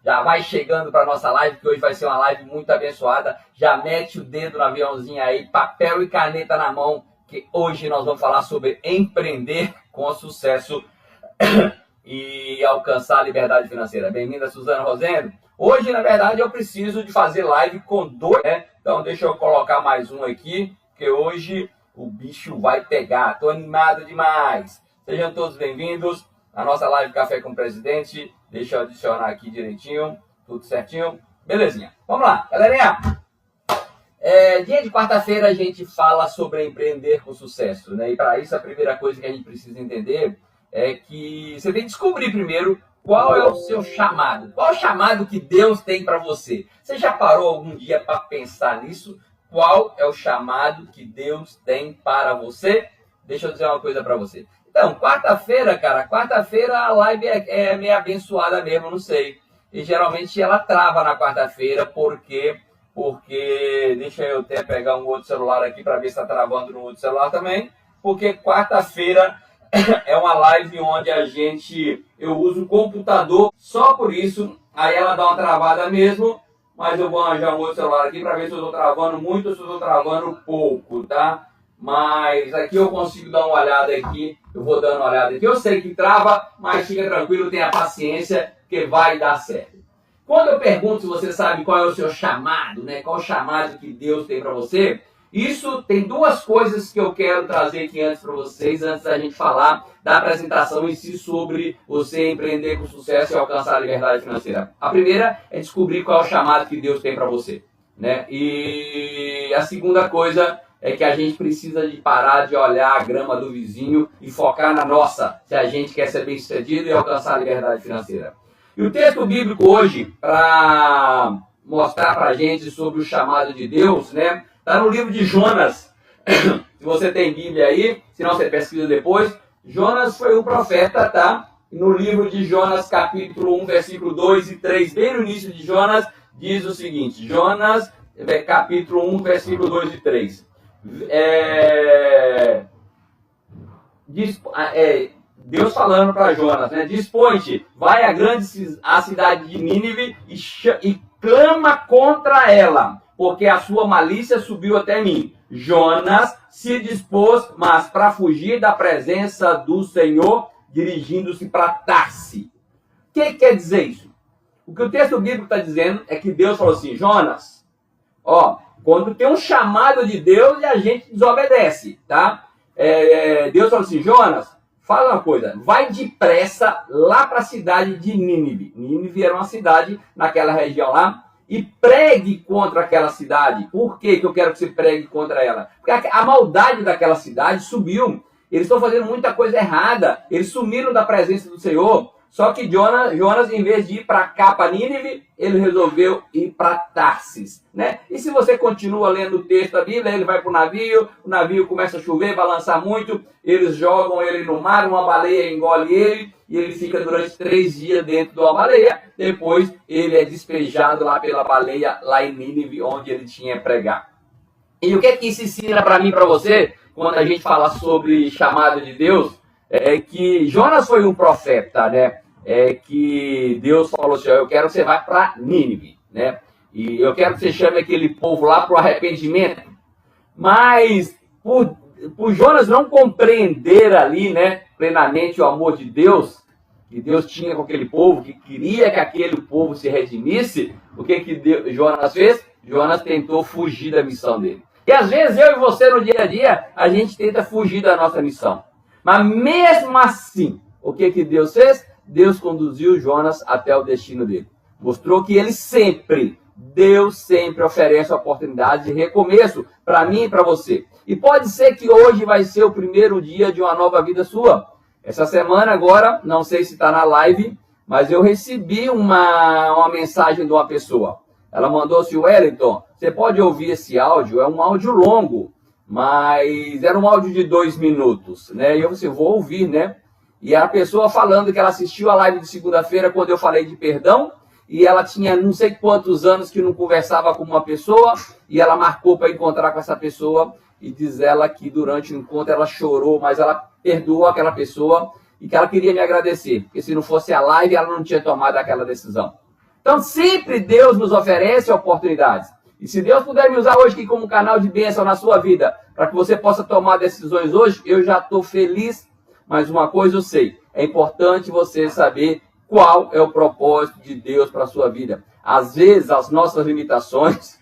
já vai chegando para a nossa live, que hoje vai ser uma live muito abençoada. Já mete o dedo no aviãozinho aí, papel e caneta na mão, que hoje nós vamos falar sobre empreender com sucesso e alcançar a liberdade financeira. Bem-vinda, Suzana Rosendo. Hoje, na verdade, eu preciso de fazer live com dois, né? Então, deixa eu colocar mais um aqui, porque hoje o bicho vai pegar. Tô animado demais. Sejam todos bem-vindos à nossa live Café com o Presidente. Deixa eu adicionar aqui direitinho, tudo certinho. Belezinha. Vamos lá, galerinha. Dia de quarta-feira a gente fala sobre empreender com sucesso, né? E para isso a primeira coisa que a gente precisa entender é que você tem que descobrir primeiro qual é o seu chamado. Qual é o chamado que Deus tem para você? Você já parou algum dia para pensar nisso? Qual é o chamado que Deus tem para você? Deixa eu dizer uma coisa para você. Então, quarta-feira, cara, quarta-feira a live é meio abençoada mesmo, não sei. E geralmente ela trava na quarta-feira, porque deixa eu até pegar um outro celular aqui para ver se está travando no outro celular também. Porque quarta-feira é uma live onde eu uso o computador só por isso, aí ela dá uma travada mesmo, mas eu vou arranjar um outro celular aqui para ver se eu estou travando muito ou se eu estou travando pouco, tá? Mas aqui eu consigo dar uma olhada aqui, eu vou dando uma olhada aqui. Eu sei que trava, mas fica tranquilo, tenha paciência, que vai dar certo. Quando eu pergunto se você sabe qual é o seu chamado, né? Qual é o chamado que Deus tem para você, isso tem duas coisas que eu quero trazer aqui antes para vocês, antes da gente falar da apresentação em si sobre você empreender com sucesso e alcançar a liberdade financeira. A primeira é descobrir qual é o chamado que Deus tem para você, né? E a segunda coisa é que a gente precisa de parar de olhar a grama do vizinho e focar na nossa, se a gente quer ser bem-sucedido e alcançar a liberdade financeira. E o texto bíblico hoje, para mostrar para a gente sobre o chamado de Deus, né? Está no livro de Jonas. Se você tem Bíblia aí, se não você pesquisa depois. Jonas foi um profeta, tá? No livro de Jonas, capítulo 1, versículo 2 e 3, bem no início de Jonas, diz o seguinte. Jonas, capítulo 1, versículo 2 e 3. Deus falando para Jonas, né? Dispõe-te, vai à cidade de Nínive e clama contra ela, porque a sua malícia subiu até mim. Jonas se dispôs, mas para fugir da presença do Senhor, dirigindo-se para Tarse. O que quer dizer isso? O que o texto bíblico está dizendo é que Deus falou assim, Jonas, quando tem um chamado de Deus e a gente desobedece, tá? Deus falou assim, Jonas, fala uma coisa, vai depressa lá para a cidade de Nínive. Nínive era uma cidade naquela região lá, e pregue contra aquela cidade. Por que eu quero que você pregue contra ela? Porque a maldade daquela cidade subiu. Eles estão fazendo muita coisa errada. Eles sumiram da presença do Senhor. Só que Jonas, em vez de ir para cá, para Nínive, ele resolveu ir para Tarsis, né? E se você continua lendo o texto da Bíblia, ele vai para o navio começa a chover, balançar muito, eles jogam ele no mar, uma baleia engole ele, e ele fica durante 3 dias dentro de uma baleia. Depois ele é despejado lá pela baleia, lá em Nínive, onde ele tinha que pregar. E o que é que isso ensina para mim e para você, quando a gente fala sobre chamado de Deus? É que Jonas foi um profeta, né? É que Deus falou assim, eu quero que você vá para Nínive, né? E eu quero que você chame aquele povo lá para o arrependimento. Mas por Jonas não compreender ali, né, plenamente o amor de Deus, que Deus tinha com aquele povo, que queria que aquele povo se redimisse, o que Jonas fez? Jonas tentou fugir da missão dele. E às vezes eu e você no dia a dia, a gente tenta fugir da nossa missão. Mas mesmo assim, o que Deus fez? Deus conduziu Jonas até o destino dele. Mostrou que Deus sempre oferece a oportunidade de recomeço para mim e para você. E pode ser que hoje vai ser o primeiro dia de uma nova vida sua. Essa semana agora, não sei se está na live, mas eu recebi uma mensagem de uma pessoa. Ela mandou assim, Wellington, você pode ouvir esse áudio? É um áudio longo, mas era um áudio de 2 minutos, né? E eu falei, vou ouvir, né? E a pessoa falando que ela assistiu a live de segunda-feira quando eu falei de perdão, e ela tinha não sei quantos anos que não conversava com uma pessoa, e ela marcou para encontrar com essa pessoa, e diz ela que durante o encontro ela chorou, mas ela perdoou aquela pessoa, e que ela queria me agradecer, porque se não fosse a live ela não tinha tomado aquela decisão. Então, sempre Deus nos oferece oportunidades. E se Deus puder me usar hoje aqui como canal de bênção na sua vida, para que você possa tomar decisões hoje, eu já estou feliz. Mas uma coisa eu sei, é importante você saber qual é o propósito de Deus para a sua vida. Às vezes, as nossas limitações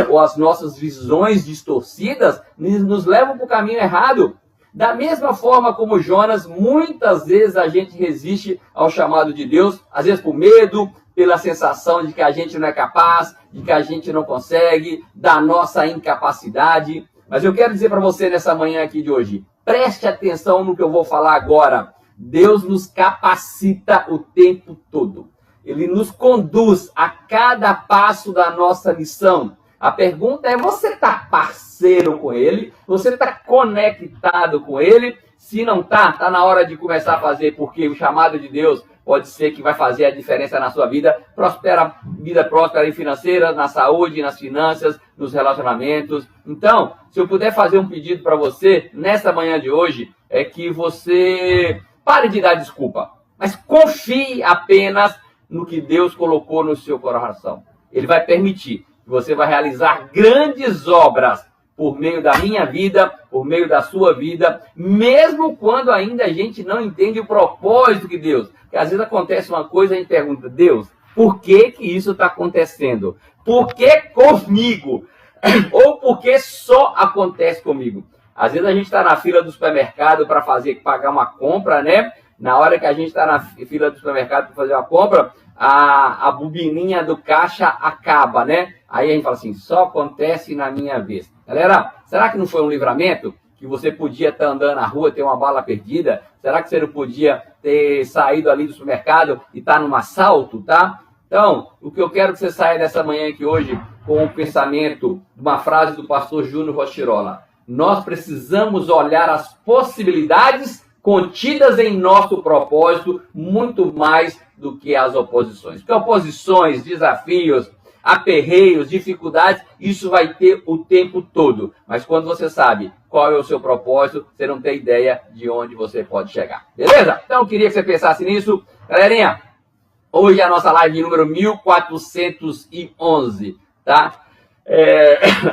ou as nossas visões distorcidas nos levam para o caminho errado. Da mesma forma como Jonas, muitas vezes a gente resiste ao chamado de Deus, às vezes por medo, pela sensação de que a gente não é capaz, de que a gente não consegue, da nossa incapacidade. Mas eu quero dizer para você nessa manhã aqui de hoje, preste atenção no que eu vou falar agora. Deus nos capacita o tempo todo. Ele nos conduz a cada passo da nossa missão. A pergunta é, você está parceiro com Ele? Você está conectado com Ele? Se não está, está na hora de começar a fazer, porque o chamado de Deus pode ser que vai fazer a diferença na sua vida. Vida próspera e financeira, na saúde, nas finanças, nos relacionamentos. Então, se eu puder fazer um pedido para você, nessa manhã de hoje, é que você pare de dar desculpa, mas confie apenas no que Deus colocou no seu coração. Ele vai permitir que você vai realizar grandes obras por meio da minha vida, por meio da sua vida, mesmo quando ainda a gente não entende o propósito de Deus. Porque às vezes acontece uma coisa e a gente pergunta, Deus, por que que isso está acontecendo? Por que comigo? Ou por que só acontece comigo? Às vezes a gente está na fila do supermercado para pagar uma compra, né? Na hora que a gente está na fila do supermercado para fazer uma compra, a bobininha do caixa acaba, né? Aí a gente fala assim, só acontece na minha vez. Galera, será que não foi um livramento? Que você podia estar andando na rua, ter uma bala perdida? Será que você não podia ter saído ali do supermercado e estar num assalto, tá? Então, o que eu quero que você saia dessa manhã aqui hoje com o pensamento de uma frase do pastor Júnior Rostirola. Nós precisamos olhar as possibilidades contidas em nosso propósito muito mais do que as oposições. Porque oposições, desafios, aperreios, dificuldades, isso vai ter o tempo todo. Mas quando você sabe qual é o seu propósito, você não tem ideia de onde você pode chegar. Beleza? Então eu queria que você pensasse nisso. Galerinha, hoje é a nossa live número 1411, tá?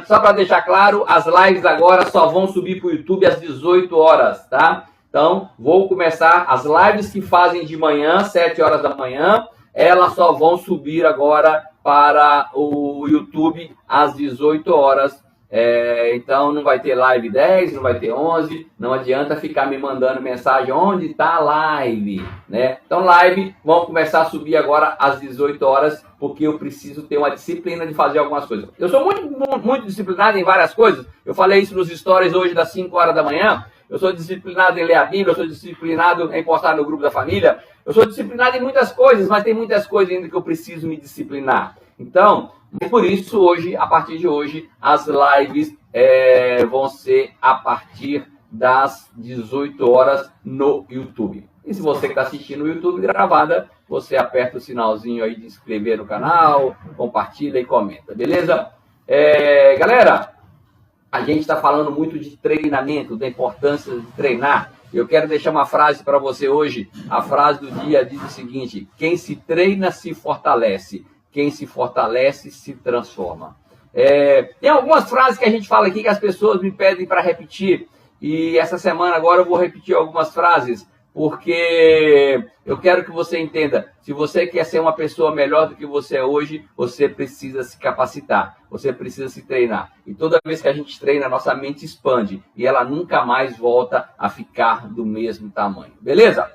Só para deixar claro, as lives agora só vão subir para o YouTube às 18 horas, tá? Então, vou começar as lives que fazem de manhã, 7 horas da manhã, elas só vão subir agora para o YouTube às 18 horas. Então, não vai ter live 10, não vai ter 11, não adianta ficar me mandando mensagem onde está a live, né? Então, live vão começar a subir agora às 18 horas, porque eu preciso ter uma disciplina de fazer algumas coisas. Eu sou muito disciplinado em várias coisas, eu falei isso nos stories hoje das 5 horas da manhã, eu sou disciplinado em ler a Bíblia, eu sou disciplinado em postar no grupo da família, eu sou disciplinado em muitas coisas, mas tem muitas coisas ainda que eu preciso me disciplinar. Então, por isso, hoje, a partir de hoje, as lives vão ser a partir das 18 horas no YouTube. E se você que está assistindo no YouTube gravada, você aperta o sinalzinho aí de inscrever no canal, compartilha e comenta, beleza? Galera, a gente está falando muito de treinamento, da importância de treinar. Eu quero deixar uma frase para você hoje. A frase do dia diz o seguinte: quem se treina se fortalece. Quem se fortalece se transforma. Tem algumas frases que a gente fala aqui que as pessoas me pedem para repetir. E essa semana agora eu vou repetir algumas frases, porque eu quero que você entenda. Se você quer ser uma pessoa melhor do que você é hoje, você precisa se capacitar. Você precisa se treinar. E toda vez que a gente treina, nossa mente expande. E ela nunca mais volta a ficar do mesmo tamanho. Beleza?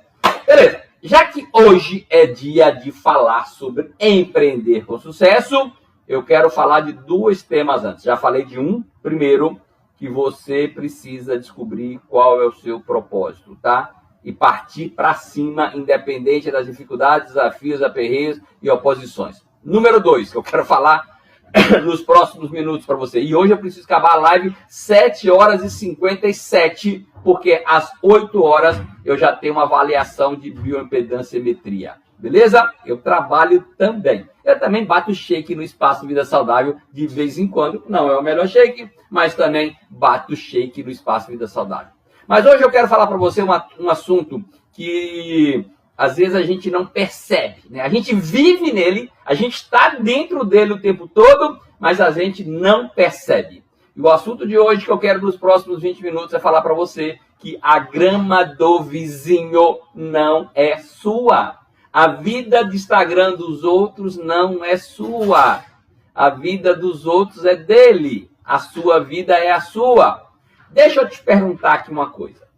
Beleza. Já que hoje é dia de falar sobre empreender com sucesso, eu quero falar de 2 temas antes. Já falei de um, primeiro, que você precisa descobrir qual é o seu propósito, tá? E partir para cima, independente das dificuldades, desafios, aperreios e oposições. Número 2, que eu quero falar nos próximos minutos para você. E hoje eu preciso acabar a live 7 horas e 57, porque às 8 horas eu já tenho uma avaliação de bioimpedanciometria. Beleza? Eu trabalho também. Eu também bato shake no Espaço Vida Saudável de vez em quando. Não é o melhor shake, mas também bato shake no Espaço Vida Saudável. Mas hoje eu quero falar para você um assunto que às vezes a gente não percebe, né? A gente vive nele, a gente está dentro dele o tempo todo, mas a gente não percebe. E o assunto de hoje que eu quero nos próximos 20 minutos é falar para você que a grama do vizinho não é sua. A vida de Instagram dos outros não é sua. A vida dos outros é dele. A sua vida é a sua. Deixa eu te perguntar aqui uma coisa.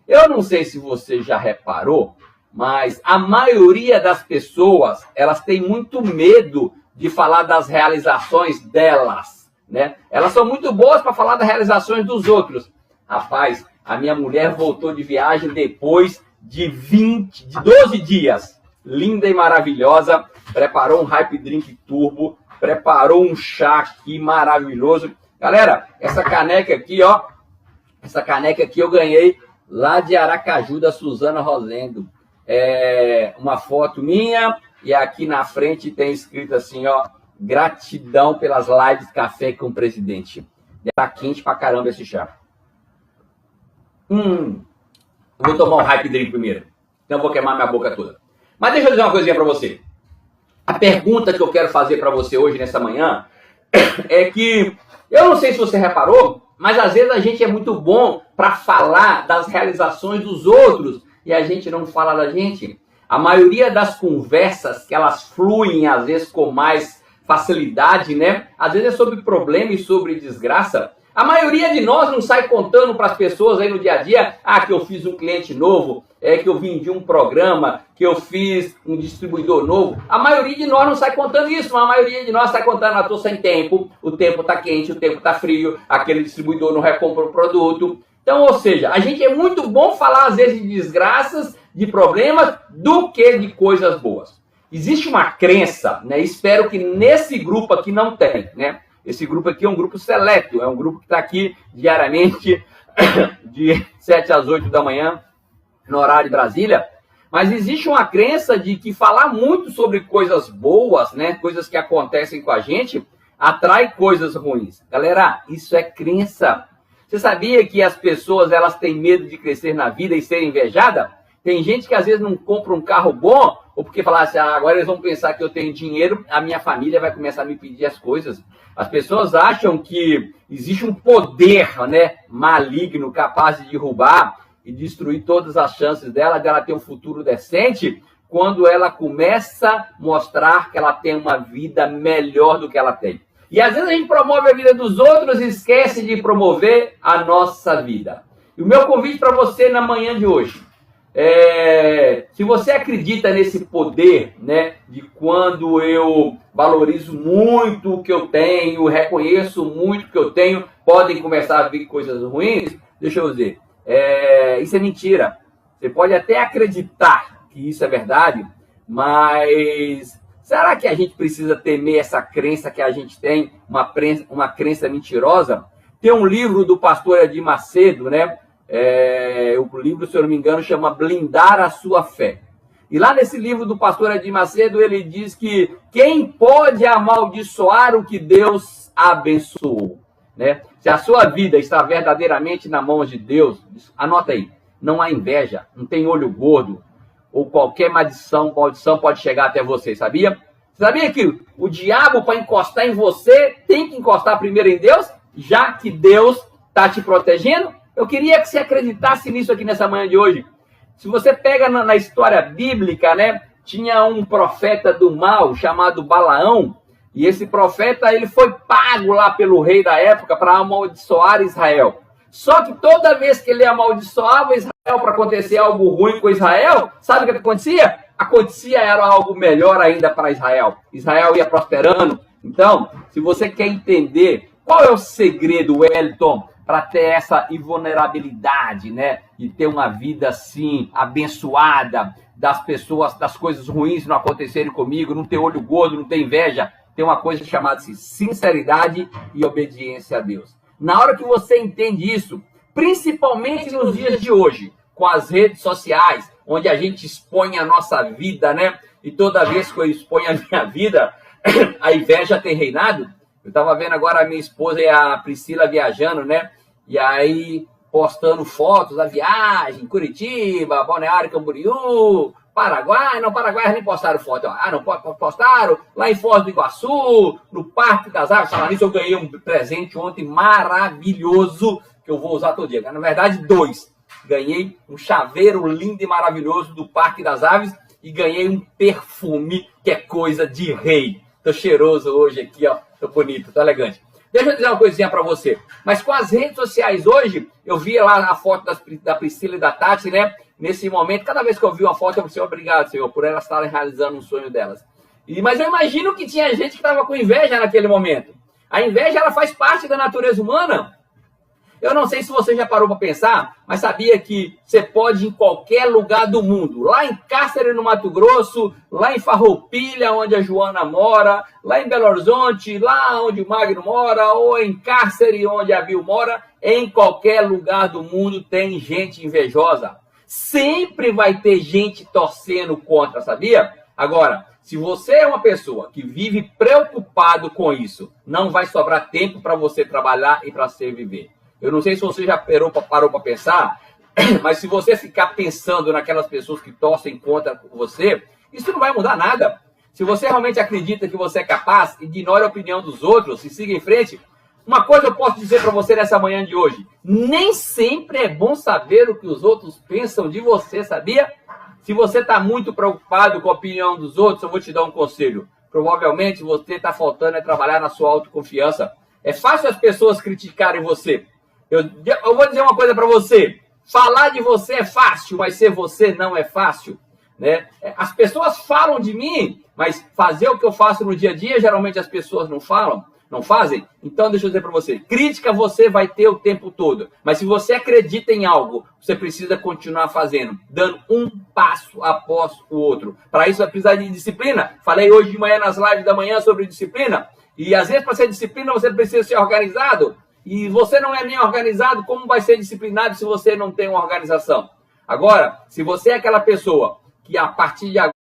Eu não sei se você já reparou, mas a maioria das pessoas, elas têm muito medo de falar das realizações delas, né? Elas são muito boas para falar das realizações dos outros. Rapaz, a minha mulher voltou de viagem depois de 12 dias. Linda e maravilhosa. Preparou um Hype Drink Turbo. Preparou um chá aqui maravilhoso. Galera, essa caneca aqui, ó. Essa caneca aqui eu ganhei lá de Aracaju, da Suzana Rosendo. É uma foto minha. E aqui na frente tem escrito assim, ó. Gratidão pelas lives Café com o Presidente. Tá quente pra caramba esse chá. Vou tomar um Hype Drink primeiro. Então eu vou queimar minha boca toda. Mas deixa eu dizer uma coisinha pra você. A pergunta que eu quero fazer pra você hoje, nessa manhã, é que, eu não sei se você reparou, mas às vezes a gente é muito bom pra falar das realizações dos outros e a gente não fala da gente. A maioria das conversas, que elas fluem às vezes com mais facilidade, né? Às vezes é sobre problema e sobre desgraça. A maioria de nós não sai contando para as pessoas aí no dia a dia, que eu fiz um cliente novo, que eu vendi um programa, que eu fiz um distribuidor novo. A maioria de nós não sai contando isso, mas a maioria de nós sai contando, estou sem tempo, o tempo está quente, o tempo está frio, aquele distribuidor não recompra o produto. Então, ou seja, a gente é muito bom falar às vezes de desgraças, de problemas, do que de coisas boas. Existe uma crença, né? Espero que nesse grupo aqui não tem, né? Esse grupo aqui é um grupo seleto, é um grupo que está aqui diariamente, de 7 às 8 da manhã, no horário de Brasília. Mas existe uma crença de que falar muito sobre coisas boas, né, coisas que acontecem com a gente, atrai coisas ruins. Galera, isso é crença. Você sabia que as pessoas elas têm medo de crescer na vida e ser invejada? Tem gente que às vezes não compra um carro bom, ou porque fala assim, agora eles vão pensar que eu tenho dinheiro, a minha família vai começar a me pedir as coisas. As pessoas acham que existe um poder, né, maligno, capaz de derrubar e destruir todas as chances dela ter um futuro decente, quando ela começa a mostrar que ela tem uma vida melhor do que ela tem. E às vezes a gente promove a vida dos outros e esquece de promover a nossa vida. E o meu convite para você na manhã de hoje, se você acredita nesse poder, né, de quando eu valorizo muito o que eu tenho, reconheço muito o que eu tenho, podem começar a vir coisas ruins, deixa eu dizer, isso é mentira. Você pode até acreditar que isso é verdade, mas será que a gente precisa temer essa crença que a gente tem, uma crença mentirosa? Tem um livro do pastor Edir Macedo, né? O livro, se eu não me engano, chama Blindar a Sua Fé. E lá nesse livro do pastor Edir Macedo, ele diz que quem pode amaldiçoar o que Deus abençoou, né? Se a sua vida está verdadeiramente na mão de Deus, anota aí, não há inveja, não tem olho gordo, ou qualquer maldição pode chegar até você, sabia? Sabia que o diabo, para encostar em você, tem que encostar primeiro em Deus, já que Deus está te protegendo? Eu queria que você acreditasse nisso aqui nessa manhã de hoje. Se você pega na história bíblica, né, tinha um profeta do mal chamado Balaão, e esse profeta ele foi pago lá pelo rei da época para amaldiçoar Israel. Só que toda vez que ele amaldiçoava Israel para acontecer algo ruim com Israel, sabe o que acontecia? Acontecia era algo melhor ainda para Israel. Israel ia prosperando. Então, se você quer entender qual é o segredo, Wellington, para ter essa invulnerabilidade, né? De ter uma vida assim, abençoada, das pessoas, das coisas ruins não acontecerem comigo, não ter olho gordo, não ter inveja. Tem uma coisa chamada assim, sinceridade e obediência a Deus. Na hora que você entende isso, principalmente nos dias de hoje, com as redes sociais, onde a gente expõe a nossa vida, né? E toda vez que eu exponho a minha vida, a inveja tem reinado. Eu estava vendo agora a minha esposa e a Priscila viajando, né? E aí postando fotos da viagem, Curitiba, Balneário Camboriú, Paraguai, não, Paraguai nem postaram foto. Ah, não postaram lá em Foz do Iguaçu, no Parque das Aves. Falando nisso, eu ganhei um presente ontem maravilhoso, que eu vou usar todo dia. Na verdade, 2. Ganhei um chaveiro lindo e maravilhoso do Parque das Aves e ganhei um perfume que é coisa de rei. Tô cheiroso hoje aqui, ó. Tô bonito, tô elegante. Deixa eu dizer uma coisinha pra você. Mas com as redes sociais hoje, eu vi lá a foto da Priscila e da Tati, né? Nesse momento, cada vez que eu vi uma foto, eu falei, obrigado, Senhor, por elas estarem realizando um sonho delas. Mas eu imagino que tinha gente que estava com inveja naquele momento. A inveja, ela faz parte da natureza humana. Eu não sei se você já parou para pensar, mas sabia que você pode ir em qualquer lugar do mundo. Lá em Cáceres, no Mato Grosso, lá em Farroupilha, onde a Joana mora, lá em Belo Horizonte, lá onde o Magno mora, ou em Cáceres, onde a Bill mora. Em qualquer lugar do mundo tem gente invejosa. Sempre vai ter gente torcendo contra, sabia? Agora, se você é uma pessoa que vive preocupado com isso, não vai sobrar tempo para você trabalhar e para você viver. Eu não sei se você já parou para pensar, mas se você ficar pensando naquelas pessoas que torcem contra você, isso não vai mudar nada. Se você realmente acredita que você é capaz, ignore a opinião dos outros e siga em frente. Uma coisa eu posso dizer para você nessa manhã de hoje. Nem sempre é bom saber o que os outros pensam de você, sabia? Se você está muito preocupado com a opinião dos outros, eu vou te dar um conselho. Provavelmente você está faltando trabalhar na sua autoconfiança. É fácil as pessoas criticarem você. Eu vou dizer uma coisa para você. Falar de você é fácil, mas ser você não é fácil, né? As pessoas falam de mim, mas fazer o que eu faço no dia a dia, geralmente as pessoas não falam, não fazem. Então, deixa eu dizer para você. Crítica você vai ter o tempo todo. Mas se você acredita em algo, você precisa continuar fazendo, dando um passo após o outro. Para isso, vai precisar de disciplina. Falei hoje de manhã nas lives da manhã sobre disciplina. E às vezes, para ser disciplina, você precisa ser organizado. E você não é nem organizado, como vai ser disciplinado se você não tem uma organização? Agora, se você é aquela pessoa que a partir de agora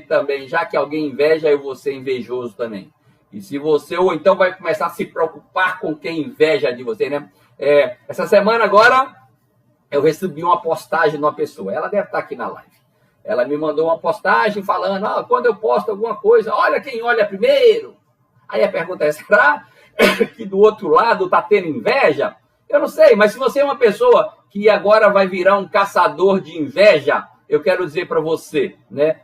também, já que alguém inveja, eu vou ser invejoso também. E se você, ou então vai começar a se preocupar com quem inveja de você, né? Essa semana agora, eu recebi uma postagem de uma pessoa, ela deve estar aqui na live. Ela me mandou uma postagem falando, quando eu posto alguma coisa, olha quem olha primeiro. Aí a pergunta é, será que do outro lado está tendo inveja? Eu não sei, mas se você é uma pessoa que agora vai virar um caçador de inveja, eu quero dizer para você, né?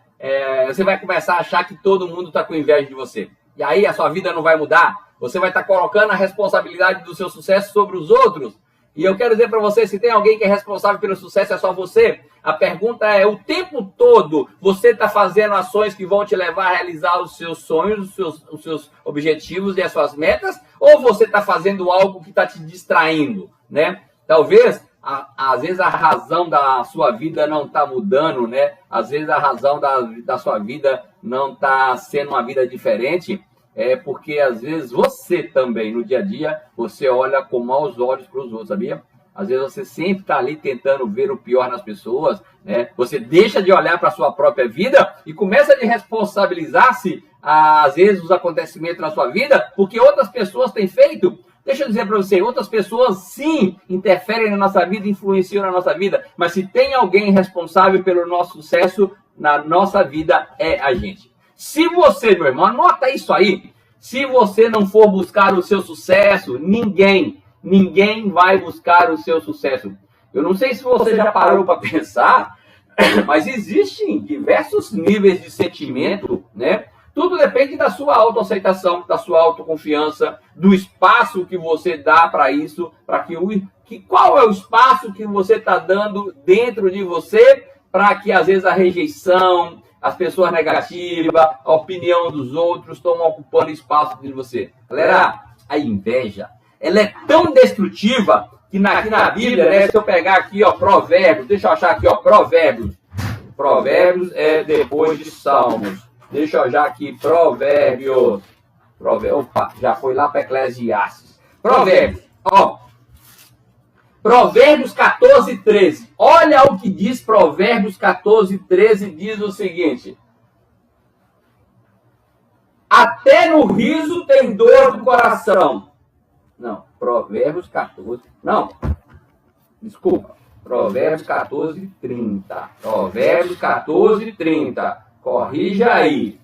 Você vai começar a achar que todo mundo está com inveja de você. E aí a sua vida não vai mudar. Você vai estar colocando a responsabilidade do seu sucesso sobre os outros. E eu quero dizer para você, se tem alguém que é responsável pelo sucesso, é só você. A pergunta é, o tempo todo você está fazendo ações que vão te levar a realizar os seus sonhos, os seus objetivos e as suas metas? Ou você está fazendo algo que está te distraindo, né? Talvez, às vezes a razão da sua vida não está mudando, né? Às vezes a razão da sua vida não está sendo uma vida diferente. Porque às vezes você também, no dia a dia, você olha com maus olhos para os outros, sabia? Às vezes você sempre está ali tentando ver o pior nas pessoas, né? Você deixa de olhar para a sua própria vida e começa a responsabilizar-se, às vezes, os acontecimentos na sua vida, porque outras pessoas têm feito. Deixa eu dizer para você, outras pessoas sim interferem na nossa vida, influenciam na nossa vida, mas se tem alguém responsável pelo nosso sucesso na nossa vida, é a gente. Se você, meu irmão, anota isso aí, se você não for buscar o seu sucesso, ninguém vai buscar o seu sucesso. Eu não sei se você já parou para pensar, mas existem diversos níveis de sentimento, né? Tudo depende da sua autoaceitação, da sua autoconfiança, do espaço que você dá para isso, qual é o espaço que você está dando dentro de você para que às vezes a rejeição, as pessoas negativas, a opinião dos outros estão ocupando espaço de você. Galera, a inveja, ela é tão destrutiva que aqui na Bíblia, né, se eu pegar aqui, Provérbios, deixa eu achar aqui, Provérbios. Provérbios é depois de Salmos. Deixa eu achar aqui, Provérbios. Opa, já foi lá para Eclesiastes. Provérbios, Provérbios 14, 13. Olha o que diz Provérbios 14, 13. Diz o seguinte. Até no riso tem dor do coração. Não, Provérbios 14. Não, desculpa. Provérbios 14, 30. Provérbios 14, 30. Corrija aí.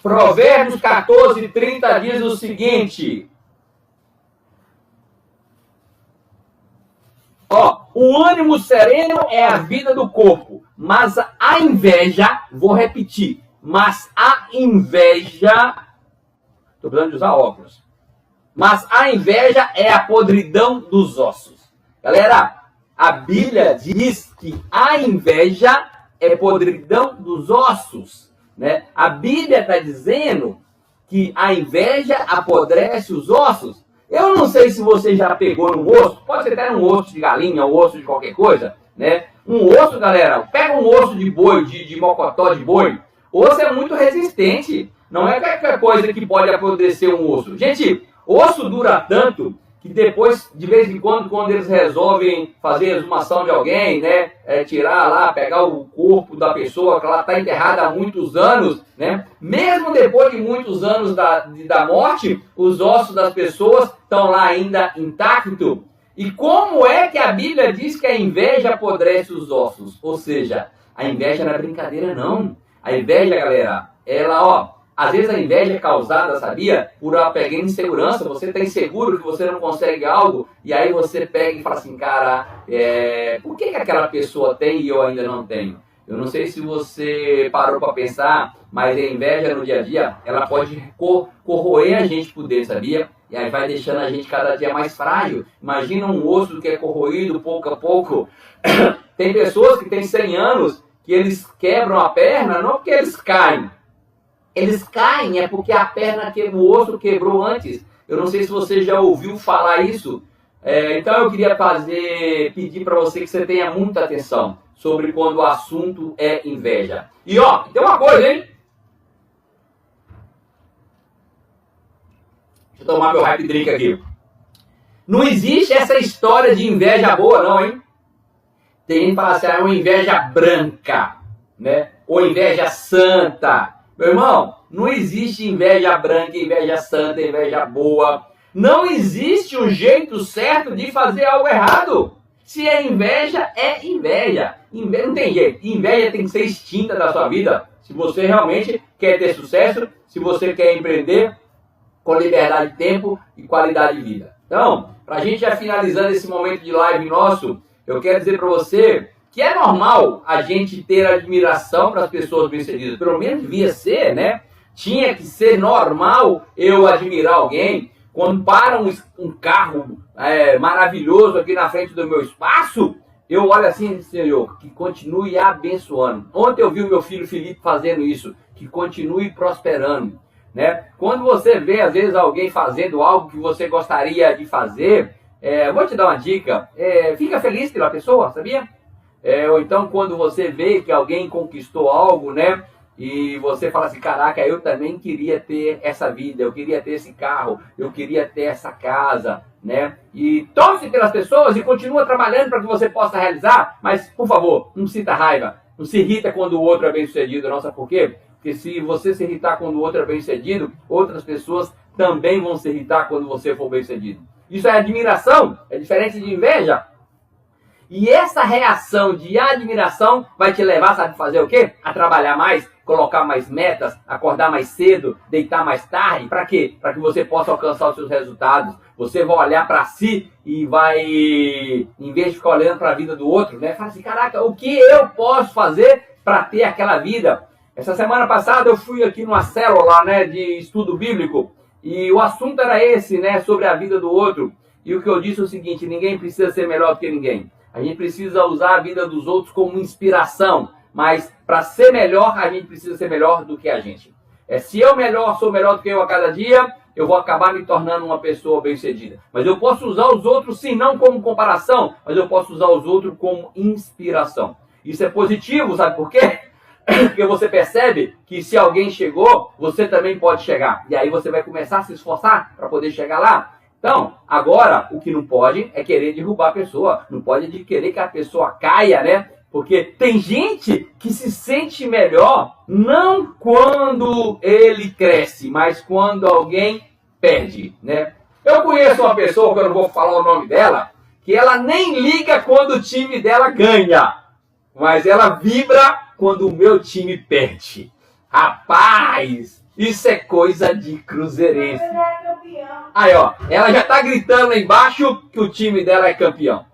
Provérbios 14, 30 diz o seguinte. Ó, o ânimo sereno é a vida do corpo, mas a inveja, vou repetir, mas a inveja, estou precisando de usar óculos, mas a inveja é a podridão dos ossos. Galera, a Bíblia diz que a inveja é podridão dos ossos, né? A Bíblia está dizendo que a inveja apodrece os ossos. Eu não sei se você já pegou num osso, pode ser até um osso de galinha, um osso de qualquer coisa, né? Um osso, galera, pega um osso de boi, de mocotó de boi, osso é muito resistente, não é qualquer coisa que pode apodrecer um osso. Gente, osso dura tanto que depois, de vez em quando eles resolvem fazer a exumação de alguém, né, tirar lá, pegar o corpo da pessoa que ela está enterrada há muitos anos, né, mesmo depois de muitos anos da morte, os ossos das pessoas estão lá ainda intactos. E como é que a Bíblia diz que a inveja apodrece os ossos? Ou seja, a inveja não é brincadeira, não. A inveja, galera, ela, ó, às vezes a inveja é causada, sabia? Por uma pequena insegurança. Você está inseguro que você não consegue algo, e aí você pega e fala assim, cara, por que aquela pessoa tem e eu ainda não tenho? Eu não sei se você parou para pensar, mas a inveja no dia a dia, ela pode corroer a gente por dentro, sabia? E aí vai deixando a gente cada dia mais frágil. Imagina um osso que é corroído pouco a pouco. Tem pessoas que têm 100 anos que eles quebram a perna, não porque eles caem. Eles caem é porque a perna o osso quebrou antes. Eu não sei se você já ouviu falar isso. Então eu queria pedir para você que você tenha muita atenção sobre quando o assunto é inveja. E ó, tem uma coisa, hein? Deixa eu tomar meu happy drink aqui. Não existe essa história de inveja boa não, hein? Tem gente que fala assim, é uma inveja branca, né? Ou inveja santa. Meu irmão, não existe inveja branca, inveja santa, inveja boa. Não existe um jeito certo de fazer algo errado. Se é inveja, é inveja. Inveja não tem jeito. Inveja tem que ser extinta da sua vida. Se você realmente quer ter sucesso, se você quer empreender com liberdade de tempo e qualidade de vida. Então, para a gente já finalizando esse momento de live nosso, eu quero dizer para você que é normal a gente ter admiração para as pessoas bem-sucedidas. Pelo menos devia ser, né? Tinha que ser normal eu admirar alguém. Quando para um carro maravilhoso aqui na frente do meu espaço, eu olho assim, Senhor, que continue abençoando. Ontem eu vi o meu filho Felipe fazendo isso, que continue prosperando, né? Quando você vê, às vezes, alguém fazendo algo que você gostaria de fazer, vou te dar uma dica, fica feliz pela pessoa, sabia? Ou então quando você vê que alguém conquistou algo, né? E você fala assim, caraca, eu também queria ter essa vida, eu queria ter esse carro, eu queria ter essa casa, né? E torce pelas pessoas e continua trabalhando para que você possa realizar, mas, por favor, não sinta raiva, não se irrita quando o outro é bem-sucedido, não sabe por quê? Porque se você se irritar quando o outro é bem-sucedido, outras pessoas também vão se irritar quando você for bem-sucedido. Isso é admiração, é diferente de inveja. E essa reação de admiração vai te levar, sabe, a fazer o quê? A trabalhar mais, colocar mais metas, acordar mais cedo, deitar mais tarde. Para quê? Para que você possa alcançar os seus resultados. Você vai olhar para si e vai, em vez de ficar olhando para a vida do outro, né? Fala assim, caraca, o que eu posso fazer para ter aquela vida? Essa semana passada eu fui aqui numa célula, né, de estudo bíblico. E o assunto era esse, né, sobre a vida do outro. E o que eu disse é o seguinte, ninguém precisa ser melhor do que ninguém. A gente precisa usar a vida dos outros como inspiração, mas para ser melhor, a gente precisa ser melhor do que a gente. Se eu sou melhor do que eu a cada dia, eu vou acabar me tornando uma pessoa bem-sucedida. Mas eu posso usar os outros, sim, não como comparação, mas eu posso usar os outros como inspiração. Isso é positivo, sabe por quê? Porque você percebe que se alguém chegou, você também pode chegar. E aí você vai começar a se esforçar para poder chegar lá. Então, agora, o que não pode é querer derrubar a pessoa. Não pode querer que a pessoa caia, né? Porque tem gente que se sente melhor não quando ele cresce, mas quando alguém perde, né? Eu conheço uma pessoa, que eu não vou falar o nome dela, que ela nem liga quando o time dela ganha, mas ela vibra quando o meu time perde. Rapaz, isso é coisa de cruzeirense. Aí, ó, ela já tá gritando lá embaixo que o time dela é campeão.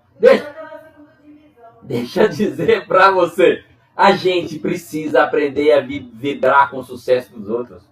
Deixa eu dizer pra você, a gente precisa aprender a vibrar com o sucesso dos outros.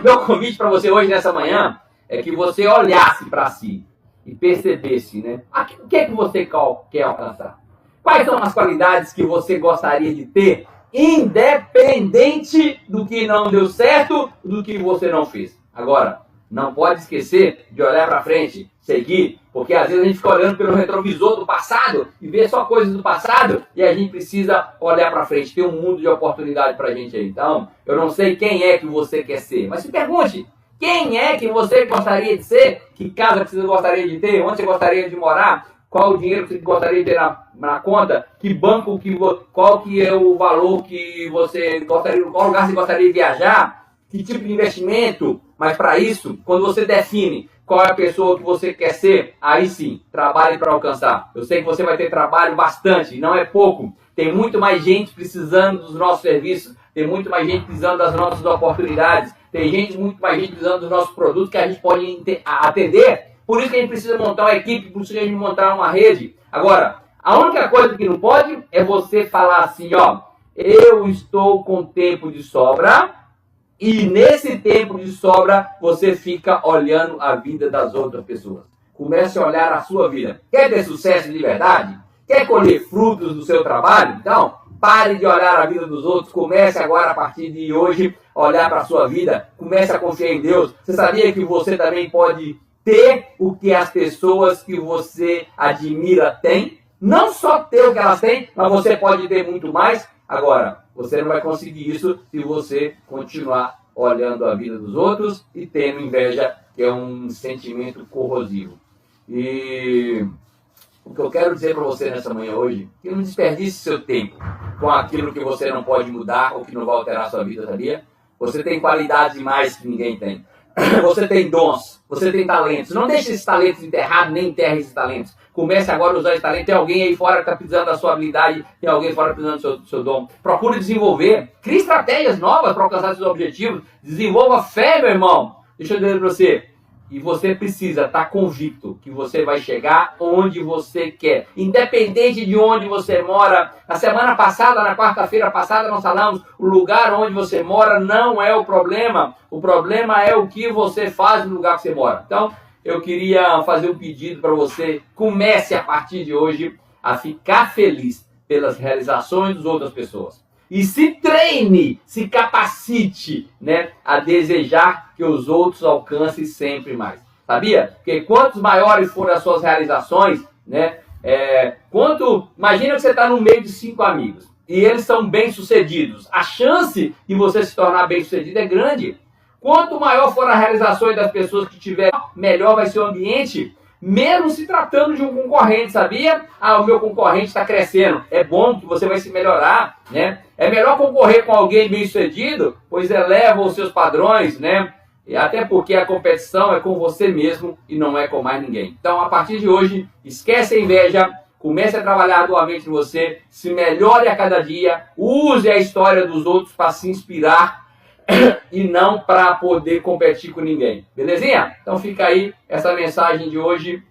Meu convite pra você hoje, nessa manhã, é que você olhasse pra si e percebesse, né? O que é que você quer alcançar? Quais são as qualidades que você gostaria de ter, independente do que não deu certo, do que você não fez? Agora, não pode esquecer de olhar para frente, seguir, porque às vezes a gente fica olhando pelo retrovisor do passado e vê só coisas do passado e a gente precisa olhar para frente. Tem um mundo de oportunidade para a gente aí. Então, eu não sei quem é que você quer ser, mas se pergunte, quem é que você gostaria de ser? Que casa que você gostaria de ter? Onde você gostaria de morar? Qual o dinheiro que você gostaria de ter na conta? Que banco, qual que é o valor que você gostaria, qual lugar você gostaria de viajar? Que tipo de investimento? Mas para isso, quando você define qual é a pessoa que você quer ser, aí sim, trabalhe para alcançar. Eu sei que você vai ter trabalho bastante, não é pouco. Tem muito mais gente precisando dos nossos serviços, tem muito mais gente precisando das nossas oportunidades, tem muito mais gente precisando dos nossos produtos que a gente pode atender. Por isso que a gente precisa montar uma equipe, por isso que a gente montar uma rede. Agora, a única coisa que não pode é você falar assim, ó, eu estou com tempo de sobra, e nesse tempo de sobra você fica olhando a vida das outras pessoas. Comece a olhar a sua vida. Quer ter sucesso de verdade? Quer colher frutos do seu trabalho? Então, pare de olhar a vida dos outros. Comece agora, a partir de hoje, a olhar para a sua vida. Comece a confiar em Deus. Você sabia que você também pode ter o que as pessoas que você admira têm? Não só ter o que elas têm, mas você pode ter muito mais. Agora, você não vai conseguir isso se você continuar olhando a vida dos outros e tendo inveja, que é um sentimento corrosivo. E o que eu quero dizer para você nessa manhã hoje, que não desperdice seu tempo com aquilo que você não pode mudar ou que não vai alterar a sua vida, sabia? Você tem qualidades demais que ninguém tem. Você tem dons, você tem talentos. Não deixe esses talentos enterrados, nem enterre esses talentos. Comece agora a usar esse talento. Tem alguém aí fora que está precisando da sua habilidade, tem alguém fora precisando do seu dom. Procure desenvolver. Crie estratégias novas para alcançar seus objetivos. Desenvolva fé, meu irmão. Deixa eu dizer para você. E você precisa estar convicto que você vai chegar onde você quer. Independente de onde você mora. Na semana passada, na quarta-feira passada, nós falamos, o lugar onde você mora não é o problema. O problema é o que você faz no lugar que você mora. Então, eu queria fazer um pedido para você. Comece a partir de hoje a ficar feliz pelas realizações das outras pessoas. E se treine, se capacite, né, a desejar que os outros alcancem sempre mais. Sabia? Porque quantos maiores forem as suas realizações, né, imagina que você está no meio de 5 amigos e eles são bem-sucedidos. A chance de você se tornar bem-sucedido é grande. Quanto maior for a realização das pessoas que tiver, melhor vai ser o ambiente. Mesmo se tratando de um concorrente, sabia? O meu concorrente está crescendo. É bom que você vai se melhorar, né? É melhor concorrer com alguém bem-sucedido, pois eleva os seus padrões, né? E até porque a competição é com você mesmo e não é com mais ninguém. Então, a partir de hoje, esquece a inveja, comece a trabalhar arduamente em você, se melhore a cada dia, use a história dos outros para se inspirar e não para poder competir com ninguém. Belezinha? Então fica aí essa mensagem de hoje